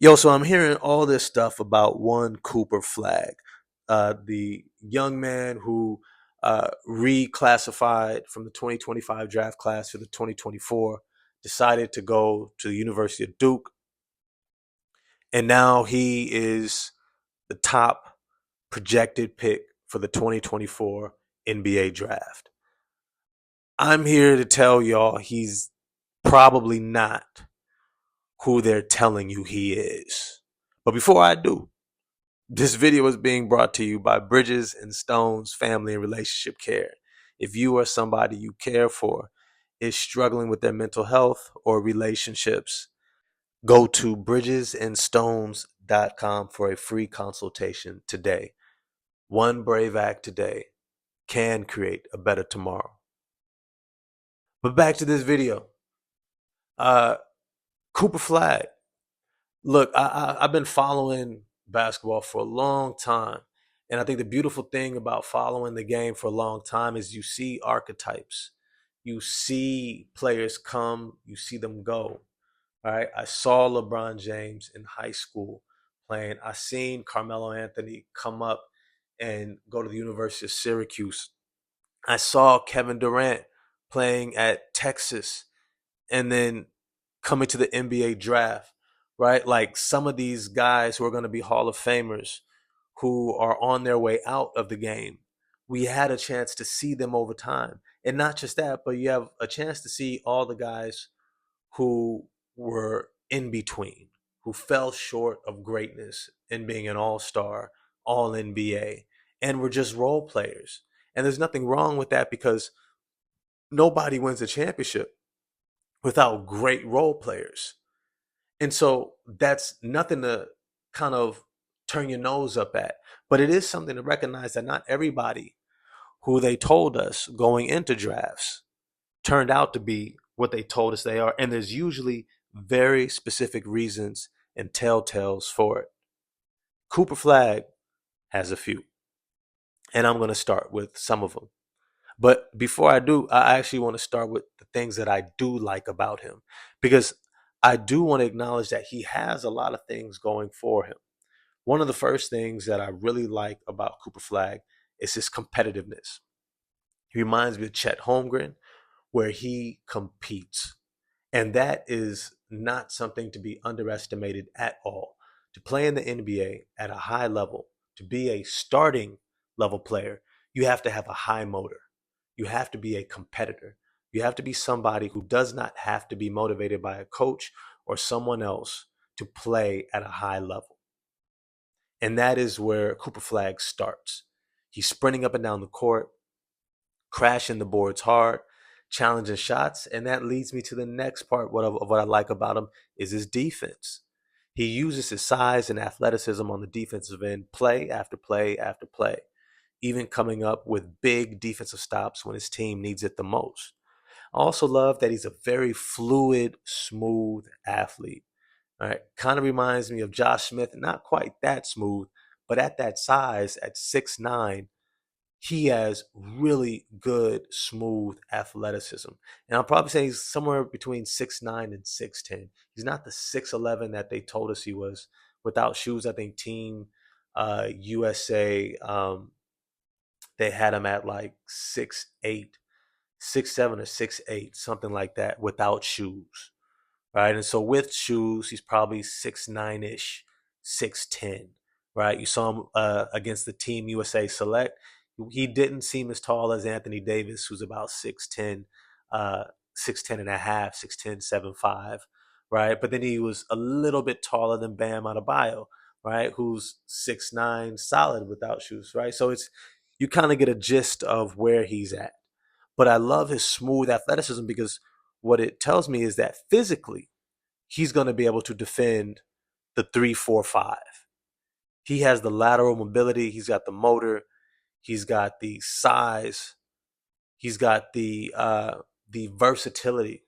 Yo, so I'm hearing all this stuff about one Cooper Flagg, the young man who reclassified from the 2025 draft class to the 2024, decided to go to the University of Duke, and now he is the top projected pick for the 2024 NBA draft. I'm here to tell y'all he's probably not who they're telling you he is. But before I do, this video is being brought to you by Bridges and Stone's Family and Relationship Care. If you or somebody you care for is struggling with their mental health or relationships, go to bridgesandstones.com for a free consultation today. One brave act today can create a better tomorrow. But back to this video. Uh, Cooper Flagg. Look, I've been following basketball for a long time. And I think the beautiful thing about following the game for a long time is you see archetypes. You see players come, you see them go. All right. I saw LeBron James in high school playing. I seen Carmelo Anthony come up and go to the University of Syracuse. I saw Kevin Durant playing at Texas and then coming to the NBA draft, right? Like some of these guys who are going to be Hall of Famers who are on their way out of the game, we had a chance to see them over time. And not just that, but you have a chance to see all the guys who were in between, who fell short of greatness in being an all-star, all NBA, and were just role players. And there's nothing wrong with that because nobody wins a championship without great role players. And so that's nothing to kind of turn your nose up at. But it is something to recognize that not everybody who they told us going into drafts turned out to be what they told us they are. And there's usually very specific reasons and telltales for it. Cooper Flagg has a few. And I'm going to start with some of them. But before I do, I actually want to start with the things that I do like about him because I do want to acknowledge that he has a lot of things going for him. One of the first things that I really like about Cooper Flagg is his competitiveness. He reminds me of Chet Holmgren, where he competes. And that is not something to be underestimated at all. To play in the NBA at a high level, to be a starting level player, you have to have a high motor. You have to be a competitor. You have to be somebody who does not have to be motivated by a coach or someone else to play at a high level. And that is where Cooper Flagg starts. He's sprinting up and down the court, crashing the boards hard, challenging shots. And that leads me to the next part of what I like about him is his defense. He uses his size and athleticism on the defensive end, play after play after play, even coming up with big defensive stops when his team needs it the most. I also love that he's a very fluid, smooth athlete. All right, kind of reminds me of Josh Smith, not quite that smooth, but at that size, at 6'9", he has really good, smooth athleticism. And I'll probably say he's somewhere between 6'9" and 6'10". He's not the 6'11" that they told us he was. Without shoes, I think Team USA, they had him at like 6'8", 6'7", or 6'8", something like that, without shoes. Right. And so with shoes, he's probably 6'9" ish, 6'10". Right. You saw him against the Team USA Select. He didn't seem as tall as Anthony Davis, who's about 6'10", 6'10" and a half, 6'10", 7'5", right? But then he was a little bit taller than Bam Adebayo, right? Who's 6'9", solid without shoes, right? So it's you kind of get a gist of where he's at. But I love his smooth athleticism because what it tells me is that physically he's going to be able to defend the 3-4-5. He has the lateral mobility, he's got the motor, he's got the size, he's got the versatility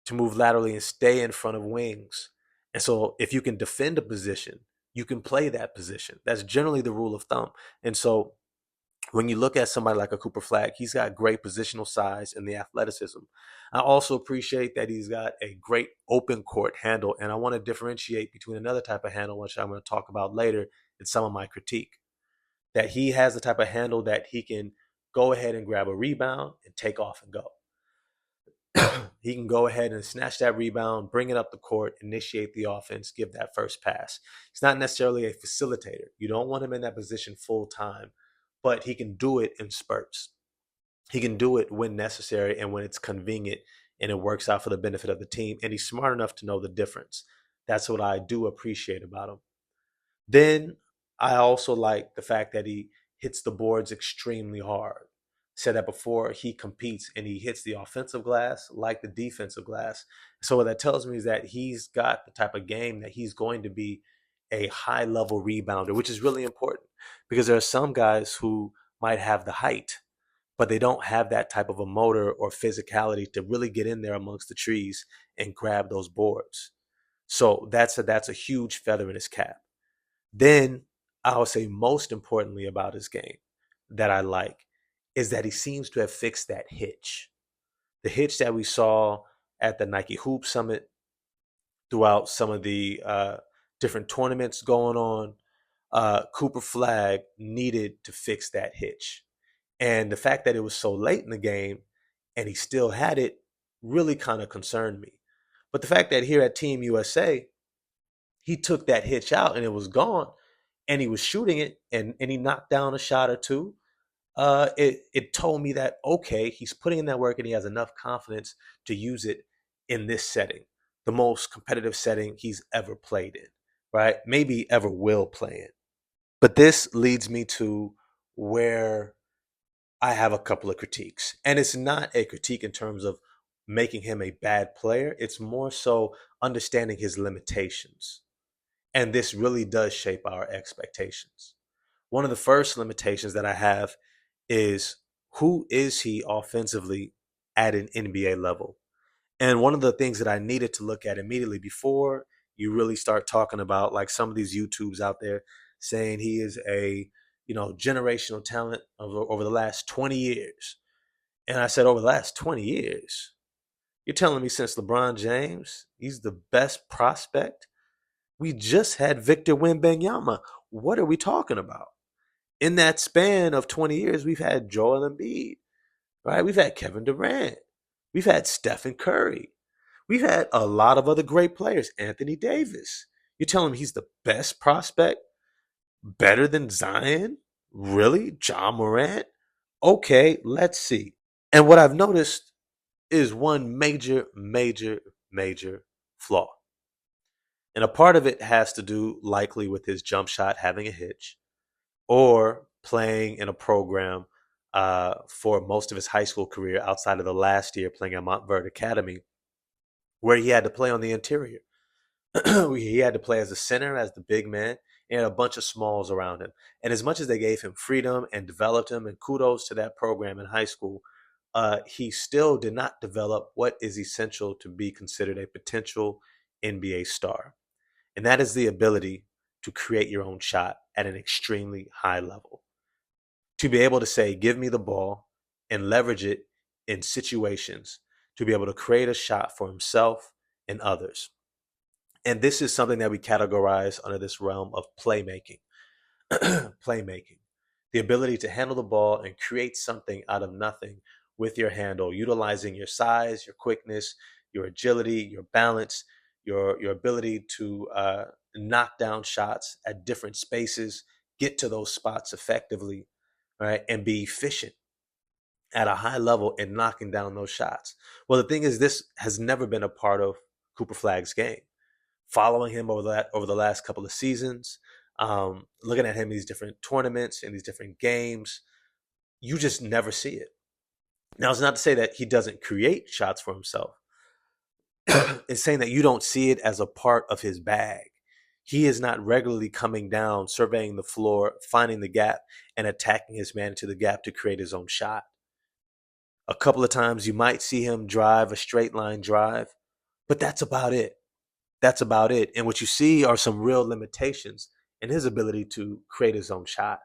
to move laterally and stay in front of wings. And so if you can defend a position, you can play that position. That's generally the rule of thumb. And so When you look at somebody like a Cooper Flagg, he's got great positional size and the athleticism. I also appreciate that he's got a great open court handle, and I want to differentiate between another type of handle, which I'm going to talk about later in some of my critique. That he has the type of handle that he can go ahead and grab a rebound and take off and go. He can go ahead and snatch that rebound, bring it up the court, initiate the offense, give that first pass. He's not necessarily a facilitator. You don't want him in that position full time, but he can do it in spurts. He can do it when necessary and when it's convenient and it works out for the benefit of the team. And he's smart enough to know the difference. That's what I do appreciate about him. Then I also like the fact that he hits the boards extremely hard. Said that before, he competes and he hits the offensive glass like the defensive glass. So what that tells me is that he's got the type of game that he's going to be a high level rebounder, which is really important because there are some guys who might have the height, but they don't have that type of a motor or physicality to really get in there amongst the trees and grab those boards. So that's a huge feather in his cap. Then I'll say most importantly about his game that I like is that he seems to have fixed that hitch. The hitch that we saw at the Nike Hoop Summit throughout some of the different tournaments going on, Cooper Flagg needed to fix that hitch. And the fact that it was so late in the game and he still had it really kind of concerned me. But the fact that here at Team USA, he took that hitch out and it was gone and he was shooting it and he knocked down a shot or two, it told me that, okay, he's putting in that work and he has enough confidence to use it in this setting, the most competitive setting he's ever played in, right? Maybe ever will play in. But this leads me to where I have a couple of critiques. And it's not a critique in terms of making him a bad player, it's more so understanding his limitations. And this really does shape our expectations. One of the first limitations that I have is who is he offensively at an NBA level? And one of the things that I needed to look at immediately before you really start talking about like some of these YouTubes out there saying he is a generational talent over the last 20 years. And I said over the last 20 years, you're telling me since LeBron James, he's the best prospect? We just had Victor Wembanyama. What are we talking about? In that span of 20 years, we've had Joel Embiid, right? We've had Kevin Durant. We've had Stephen Curry. We've had a lot of other great players. Anthony Davis. You're telling me he's the best prospect? Better than Zion? Really? John Morant? Okay, let's see. And what I've noticed is one major, major, major flaw. And a part of it has to do likely with his jump shot having a hitch or playing in a program for most of his high school career outside of the last year playing at Montverde Academy, where he had to play on the interior. He had to play as a center, as the big man, and a bunch of smalls around him. And as much as they gave him freedom and developed him, and kudos to that program in high school, he still did not develop what is essential to be considered a potential NBA star. And that is the ability to create your own shot at an extremely high level. To be able to say, give me the ball and leverage it in situations to be able to create a shot for himself and others. And this is something that we categorize under this realm of playmaking. Playmaking. The ability to handle the ball and create something out of nothing with your handle, utilizing your size, your quickness, your agility, your balance, your ability to knock down shots at different spaces, get to those spots effectively, right, and be efficient at a high level in knocking down those shots. Well, the thing is, this has never been a part of Cooper Flagg's game. Following him over the last couple of seasons, looking at him in these different tournaments and these different games, you just never see it. Now, it's not to say that he doesn't create shots for himself. It's saying that you don't see it as a part of his bag. He is not regularly coming down, surveying the floor, finding the gap, and attacking his man into the gap to create his own shot. A couple of times you might see him drive a straight line drive, but that's about it. That's about it. And what you see are some real limitations in his ability to create his own shot.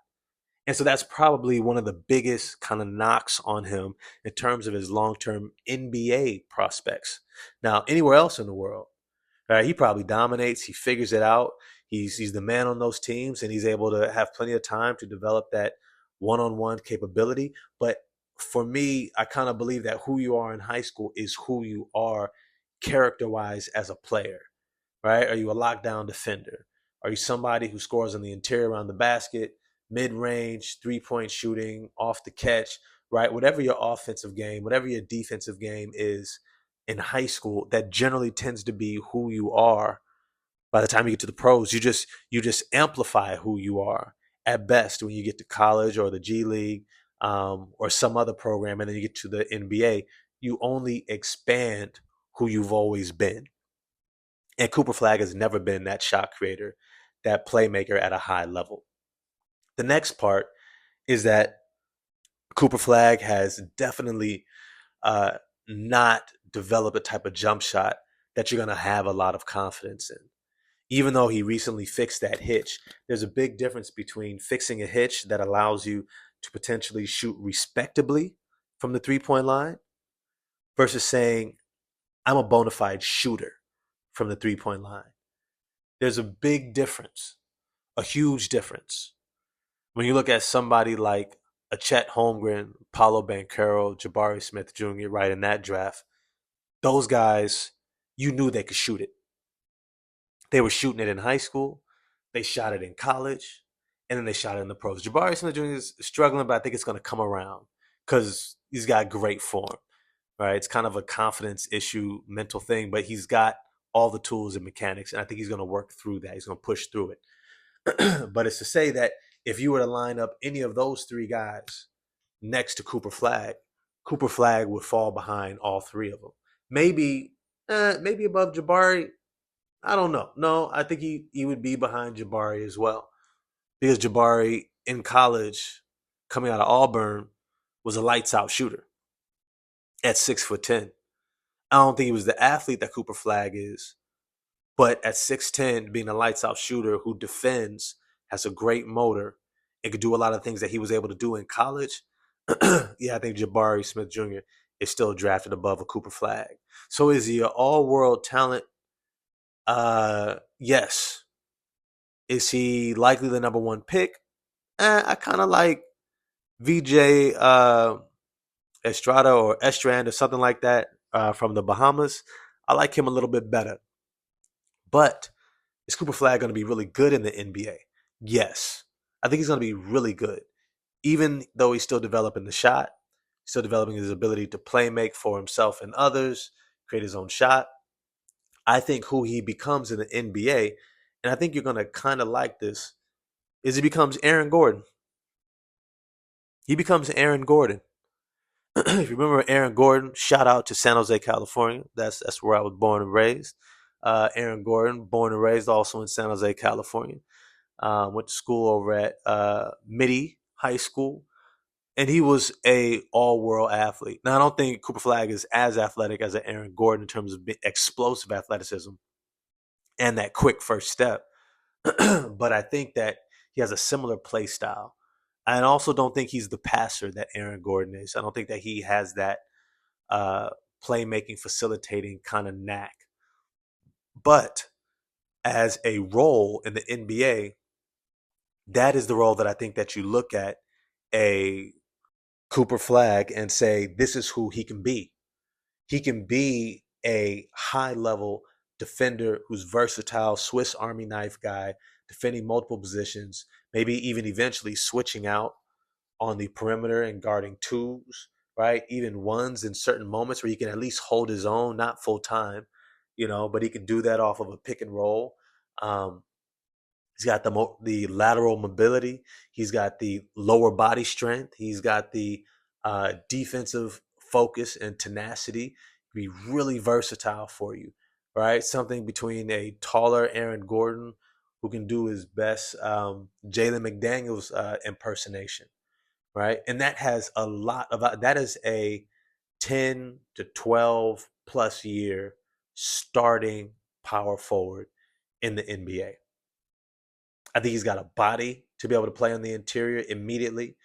And so that's probably one of the biggest kind of knocks on him in terms of his long term NBA prospects. Now, anywhere else in the world, right, he probably dominates, he figures it out. He's the man on those teams, and he's able to have plenty of time to develop that one on one capability. But for me, I kind of believe that who you are in high school is who you are character wise as a player, right? Are you a lockdown defender? Are you somebody who scores on the interior around the basket, mid range, 3-point shooting, off the catch, right? Whatever your offensive game, whatever your defensive game is in high school, that generally tends to be who you are. By the time you get to the pros, you just amplify who you are at best when you get to college or the G League, or some other program, and then you get to the NBA. You only expand who you've always been. And Cooper Flagg has never been that shot creator, that playmaker at a high level. The next part is that Cooper Flagg has definitely uh, not developed a type of jump shot that you're going to have a lot of confidence in. Even though he recently fixed that hitch, there's a big difference between fixing a hitch that allows you to potentially shoot respectably from the 3-point line versus saying, I'm a bona fide shooter from the 3-point line. There's a big difference, a huge difference. When you look at somebody like a Chet Holmgren, Paulo Banchero, Jabari Smith Jr., right in that draft, those guys, you knew they could shoot it. They were shooting it in high school, they shot it in college, and then they shot it in the pros. Jabari Smith Jr. is struggling, but I think it's going to come around because he's got great form, right? It's kind of a confidence issue, mental thing, but he's got all the tools and mechanics, and I think he's going to work through that. He's going to push through it. But it's to say that if you were to line up any of those three guys next to Cooper Flagg would fall behind all three of them. Maybe, maybe above Jabari. I don't know. No, I think he would be behind Jabari as well, because Jabari in college, coming out of Auburn, was a lights out shooter at 6'10". I don't think he was the athlete that Cooper Flagg is, but at 6'10", being a lights out shooter who defends, has a great motor, and could do a lot of things that he was able to do in college, yeah, I think Jabari Smith Jr. is still drafted above a Cooper Flagg. So is he an all world talent? Yes. Is he likely the number one pick? I kind of like VJ Estrada or Estrand or something like that, from the Bahamas. I like him a little bit better. But is Cooper Flagg going to be really good in the NBA? Yes. I think he's going to be really good. Even though he's still developing the shot, still developing his ability to play make for himself and others, create his own shot. I think who he becomes in the NBA, and I think you're going to kind of like this, is he becomes Aaron Gordon. He becomes Aaron Gordon. If you remember Aaron Gordon, shout out to San Jose, California. That's where I was born and raised. Aaron Gordon, born and raised also in San Jose, California. Went to school over at Midi High School, and he was a all-world athlete. Now, I don't think Cooper Flagg is as athletic as an Aaron Gordon in terms of explosive athleticism and that quick first step, but I think that he has a similar play style. I also don't think he's the passer that Aaron Gordon is. I don't think that he has that uh, playmaking, facilitating kind of knack. But as a role in the NBA, that is the role that I think that you look at a Cooper Flagg and say, this is who he can be. He can be a high level defender who's versatile, Swiss Army knife guy, defending multiple positions, maybe even eventually switching out on the perimeter and guarding twos, right? Even ones in certain moments where he can at least hold his own, not full time, but he can do that off of a pick and roll. Um, He's got the lateral mobility. He's got the lower body strength. He's got the defensive focus and tenacity. Be really versatile for you, right? Something between a taller Aaron Gordon who can do his best Jalen McDaniels impersonation, right? And that has a lot of that is a 10 to 12 plus year starting power forward in the NBA. I think he's got a body to be able to play on the interior immediately.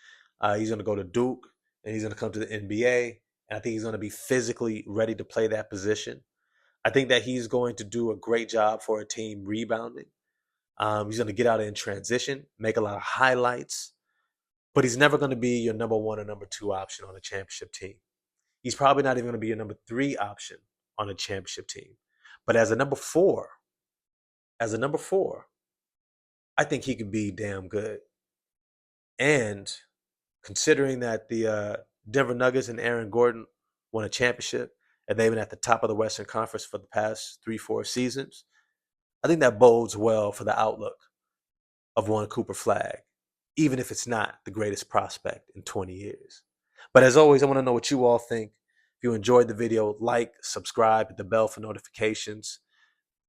He's going to go to Duke, and he's going to come to the NBA, and I think he's going to be physically ready to play that position. I think that he's going to do a great job for a team rebounding. He's going to get out in transition, make a lot of highlights, but he's never going to be your number one or number two option on a championship team. He's probably not even going to be your number three option on a championship team. But as a number four, I think he could be damn good. And considering that the Denver Nuggets and Aaron Gordon won a championship and they've been at the top of the Western Conference for the past 3-4 seasons, I think that bodes well for the outlook of one Cooper Flagg, even if it's not the greatest prospect in 20 years. But as always, I want to know what you all think. If you enjoyed the video, like, subscribe, hit the bell for notifications.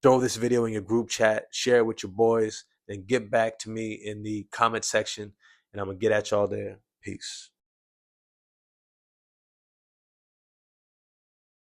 Throw this video in your group chat, share it with your boys, then get back to me in the comment section, and I'm going to get at y'all there. Peace.